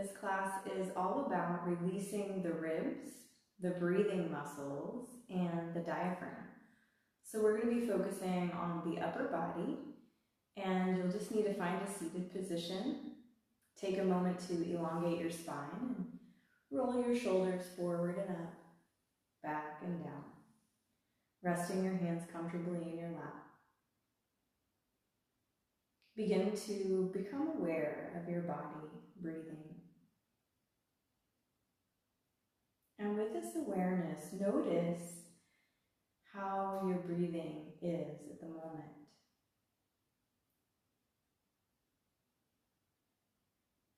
This class is all about releasing the ribs, the breathing muscles, and the diaphragm. So we're going to be focusing on the upper body, and you'll just need to find a seated position. Take a moment to elongate your spine and roll your shoulders forward and up, back and down, resting your hands comfortably in your lap. Begin to become aware of your body breathing. And with this awareness, notice how your breathing is at the moment.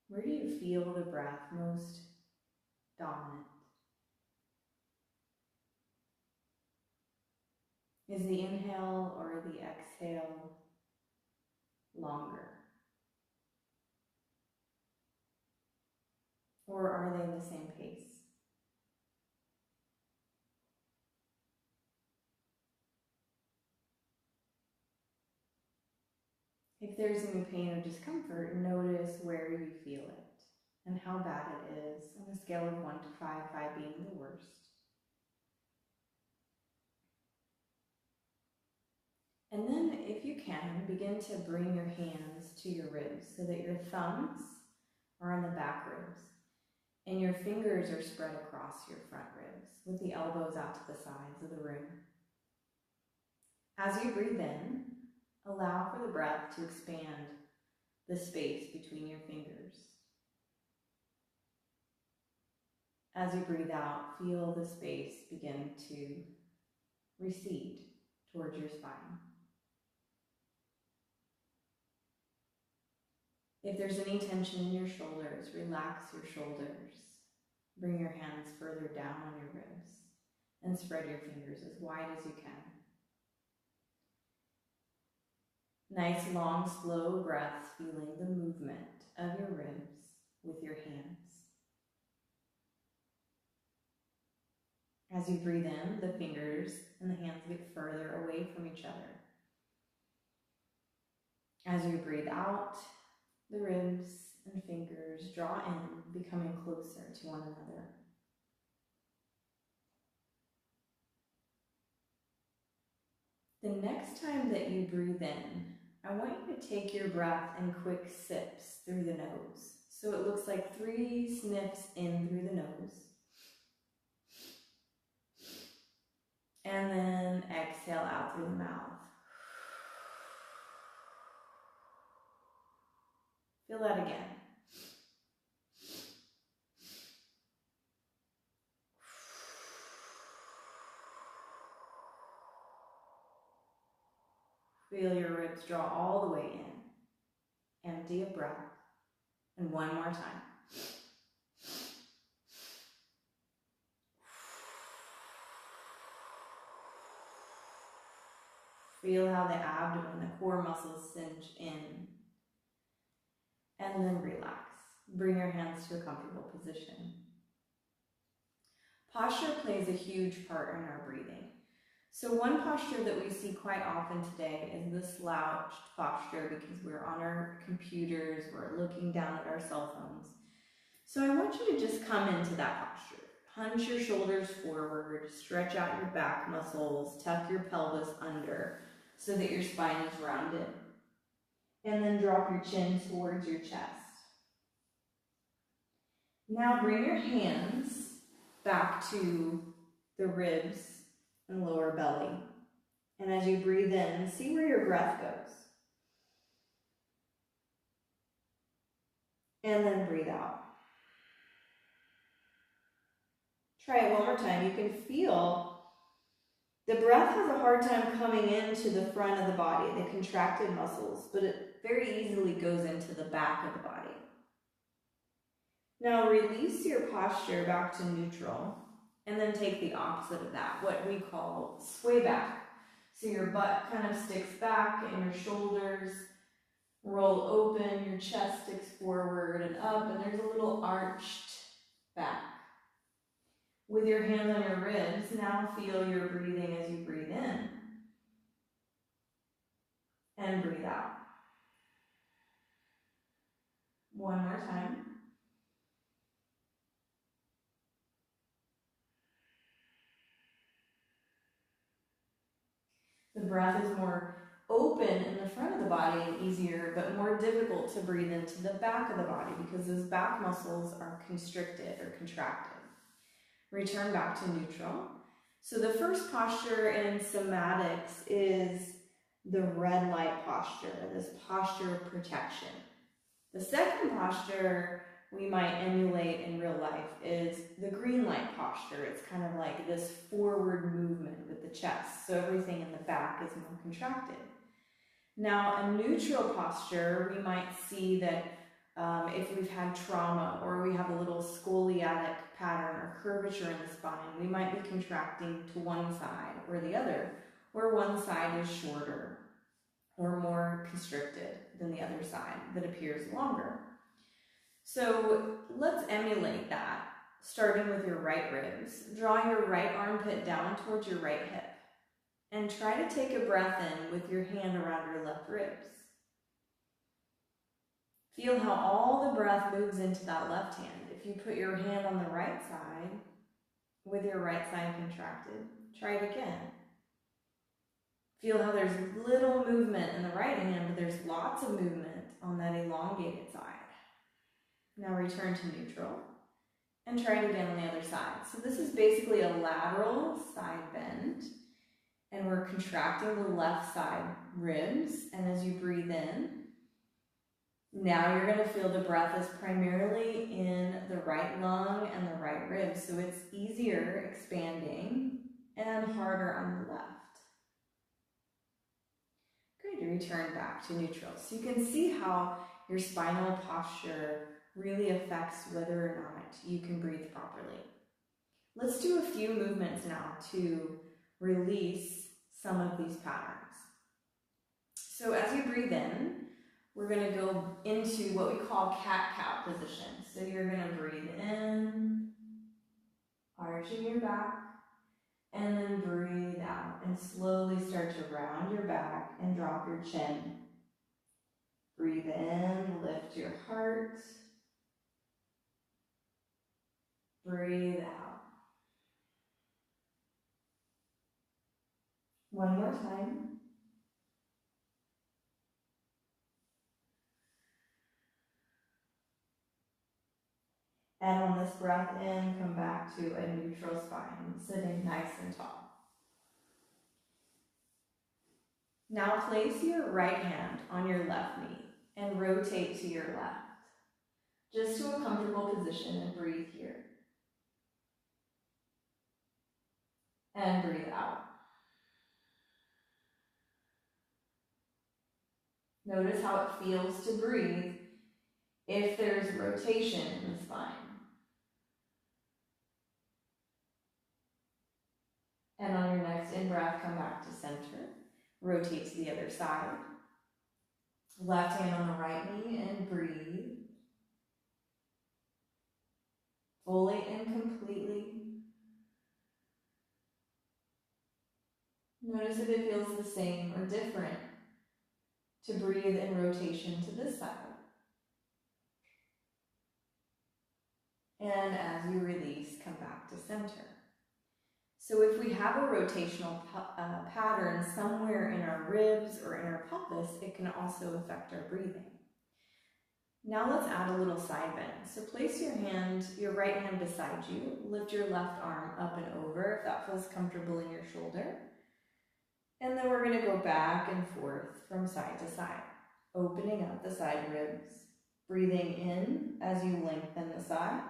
Where do you feel the breath most dominant? Is the inhale or the exhale longer? Or are they the same pace? If there's any pain or discomfort, notice where you feel it and how bad it is on a scale of 1 to 5, 5 being the worst. And then, if you can, begin to bring your hands to your ribs so that your thumbs are on the back ribs and your fingers are spread across your front ribs with the elbows out to the sides of the room. As you breathe in, allow for the breath to expand the space between your fingers. As you breathe out, feel the space begin to recede towards your spine. If there's any tension in your shoulders, relax your shoulders. Bring your hands further down on your ribs and spread your fingers as wide as you can. Nice, long, slow breaths, feeling the movement of your ribs with your hands. As you breathe in, the fingers and the hands get further away from each other. As you breathe out, the ribs and fingers draw in, becoming closer to one another. The next time that you breathe in, I want you to take your breath in quick sips through the nose. So it looks like 3 sniffs in through the nose. And then exhale out through the mouth. Feel that again. Feel your ribs draw all the way in. Empty a breath. And one more time. Feel how the abdomen, the core muscles cinch in. And then relax. Bring your hands to a comfortable position. Posture plays a huge part in our breathing. So one posture that we see quite often today is the slouched posture because we're on our computers, we're looking down at our cell phones. So I want you to just come into that posture. Hunch your shoulders forward, stretch out your back muscles, tuck your pelvis under so that your spine is rounded. And then drop your chin towards your chest. Now bring your hands back to the ribs and lower belly. And as you breathe in, see where your breath goes. And then breathe out. Try it one more time. You can feel the breath has a hard time coming into the front of the body, the contracted muscles, but it very easily goes into the back of the body. Now release your posture back to neutral and then take the opposite of that, what we call sway back. So your butt kind of sticks back and your shoulders roll open, your chest sticks forward and up, and there's a little arched back. With your hands on your ribs, now feel your breathing as you breathe in and breathe out. One more time. breath is more open in the front of the body and easier, but more difficult to breathe into the back of the body because those back muscles are constricted or contracted. Return back to neutral. So the first posture in somatics is the red light posture, this posture of protection. The second posture we might emulate in real life is the green light posture. It's kind of like this forward movement with the chest, so everything in the back is more contracted. Now, a neutral posture, we might see that if we've had trauma or we have a little scoliotic pattern or curvature in the spine, we might be contracting to one side or the other, or one side is shorter or more constricted than the other side that appears longer. So let's emulate that, starting with your right ribs. Draw your right armpit down towards your right hip and try to take a breath in with your hand around your left ribs. Feel how all the breath moves into that left hand. If you put your hand on the right side with your right side contracted, try it again. Feel how there's little movement in the right hand, but there's lots of movement on that elongated side. Now return to neutral and try it again on the other side. So this is basically a lateral side bend, and we're contracting the left side ribs, and as you breathe in, now you're going to feel the breath is primarily in the right lung and the right rib, so it's easier expanding and harder on the left. Good, return back to neutral. So you can see how your spinal posture really affects whether or not you can breathe properly. Let's do a few movements now to release some of these patterns. So as you breathe in, we're going to go into what we call cat-cow position. So you're going to breathe in, arching your back, and then breathe out and slowly start to round your back and drop your chin. Breathe in, lift your heart. Breathe out. One more time. And on this breath in, come back to a neutral spine, sitting nice and tall. Now place your right hand on your left knee and rotate to your left, just to a comfortable position, and breathe here. And breathe out. Notice how it feels to breathe if there's rotation in the spine. And on your next in-breath, come back to center. Rotate to the other side. Left hand on the right knee and breathe. Fully and completely. Notice if it feels the same or different to breathe in rotation to this side. And as you release, come back to center. So if we have a rotational pattern somewhere in our ribs or in our pelvis, it can also affect our breathing. Now let's add a little side bend. So place your right hand beside you, lift your left arm up and over if that feels comfortable in your shoulder. And then we're going to go back and forth from side to side, opening up the side ribs, breathing in as you lengthen the side,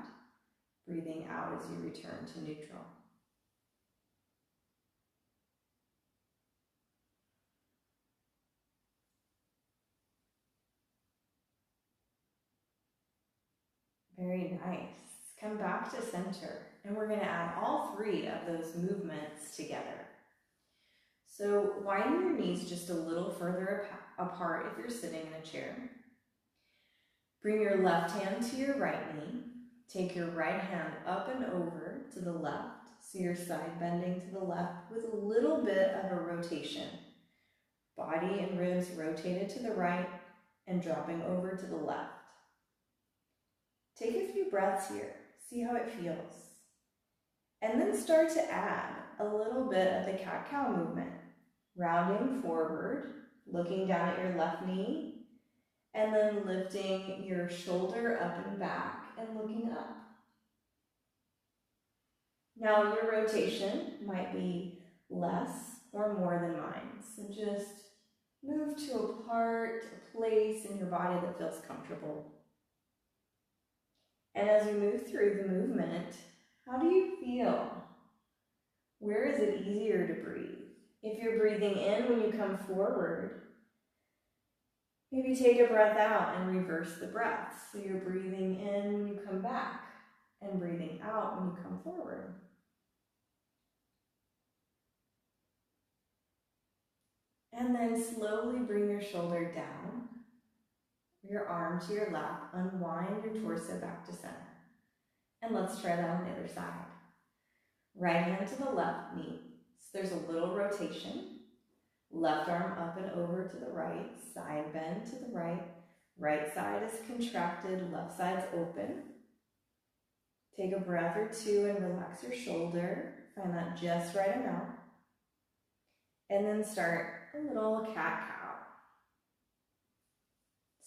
breathing out as you return to neutral. Very nice. Come back to center, and we're going to add all three of those movements together. So widen your knees just a little further apart if you're sitting in a chair. Bring your left hand to your right knee. Take your right hand up and over to the left, so you're side bending to the left with a little bit of a rotation. Body and ribs rotated to the right and dropping over to the left. Take a few breaths here, see how it feels. And then start to add a little bit of the cat-cow movement. Rounding forward, looking down at your left knee, and then lifting your shoulder up and back and looking up. Now your rotation might be less or more than mine, so just move to a part, a place in your body that feels comfortable. And as you move through the movement, how do you feel? Where is it easier to breathe? If you're breathing in when you come forward, maybe take a breath out and reverse the breath. So you're breathing in when you come back and breathing out when you come forward. And then slowly bring your shoulder down, your arm to your lap, unwind your torso back to center. And let's try that on the other side. Right hand to the left knee. So there's a little rotation. Left arm up and over to the right, side bend to the right. Right side is contracted, left side's open. Take a breath or two and relax your shoulder. Find that just right amount. And then start a little cat-cow.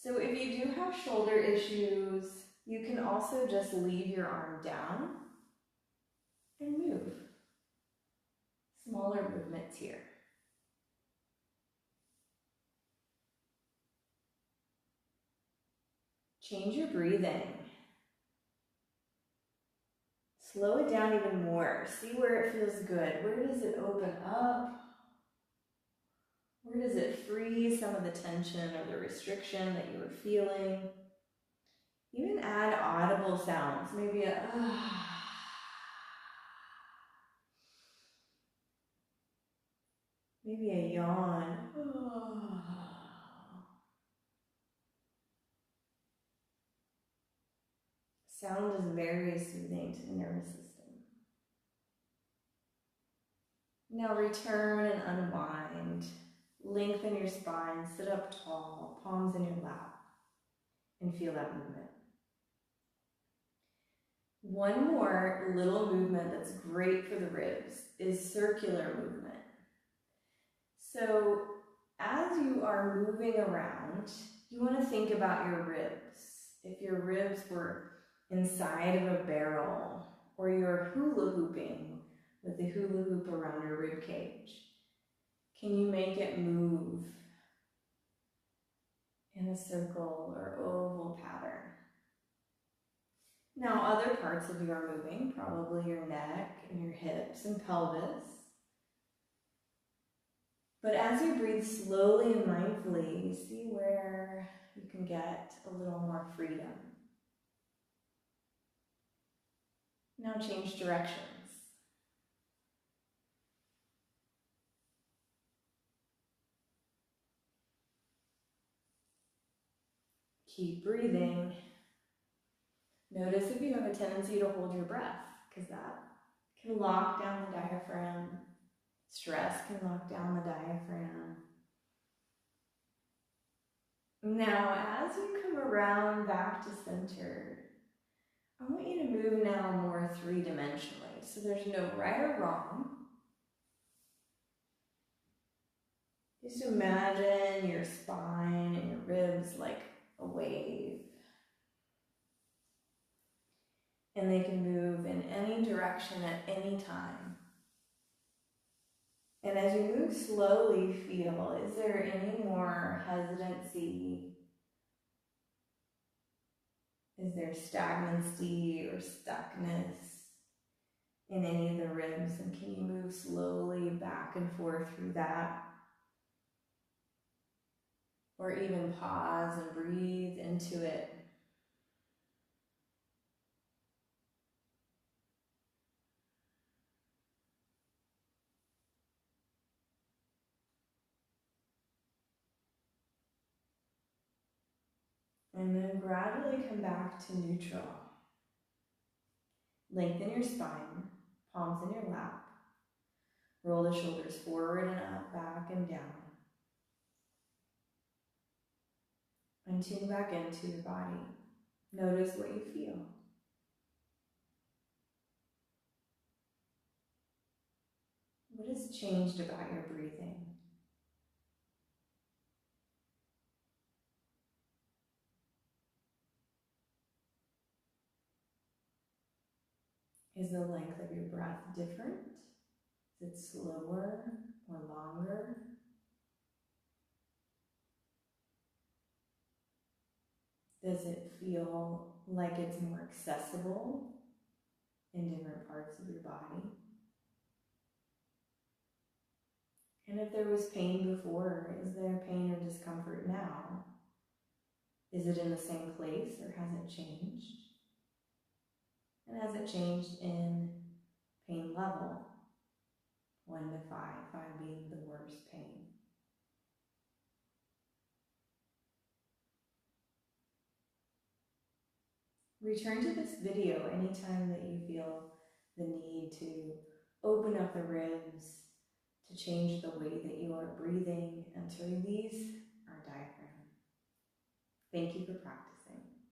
So if you do have shoulder issues, you can also just leave your arm down and move. Smaller movements here. Change your breathing. Slow it down even more. See where it feels good. Where does it open up? Where does it free some of the tension or the restriction that you were feeling? Even add audible sounds, maybe a maybe a yawn. Sound is very soothing to the nervous system. Now return and unwind. Lengthen your spine, sit up tall, palms in your lap, and feel that movement. One more little movement that's great for the ribs is circular movement. So as you are moving around, you want to think about your ribs. If your ribs were inside of a barrel, or you're hula hooping with the hula hoop around your rib cage, can you make it move in a circle or oval pattern? Now other parts of you are moving, probably your neck and your hips and pelvis. But as you breathe slowly and mindfully, see where you can get a little more freedom. Now change directions. Keep breathing. Notice if you have a tendency to hold your breath, because that can lock down the diaphragm. Stress can lock down the diaphragm. Now, as you come around back to center, I want you to move now more three-dimensionally. So there's no right or wrong. Just imagine your spine and your ribs like a wave. And they can move in any direction at any time. And as you move slowly, feel, is there any more hesitancy? Is there stagnancy or stuckness in any of the ribs? And can you move slowly back and forth through that? Or even pause and breathe into it. And then gradually come back to neutral. Lengthen your spine, palms in your lap. Roll the shoulders forward and up, back and down. And tune back into your body. Notice what you feel. What has changed about your breathing? Is the length of your breath different? Is it slower or longer? Does it feel like it's more accessible in different parts of your body? And if there was pain before, is there pain or discomfort now? Is it in the same place or has it changed? And has it changed in pain level? 1 to 5, 5 being the worst pain. Return to this video anytime that you feel the need to open up the ribs, to change the way that you are breathing, and to release our diaphragm. Thank you for practicing.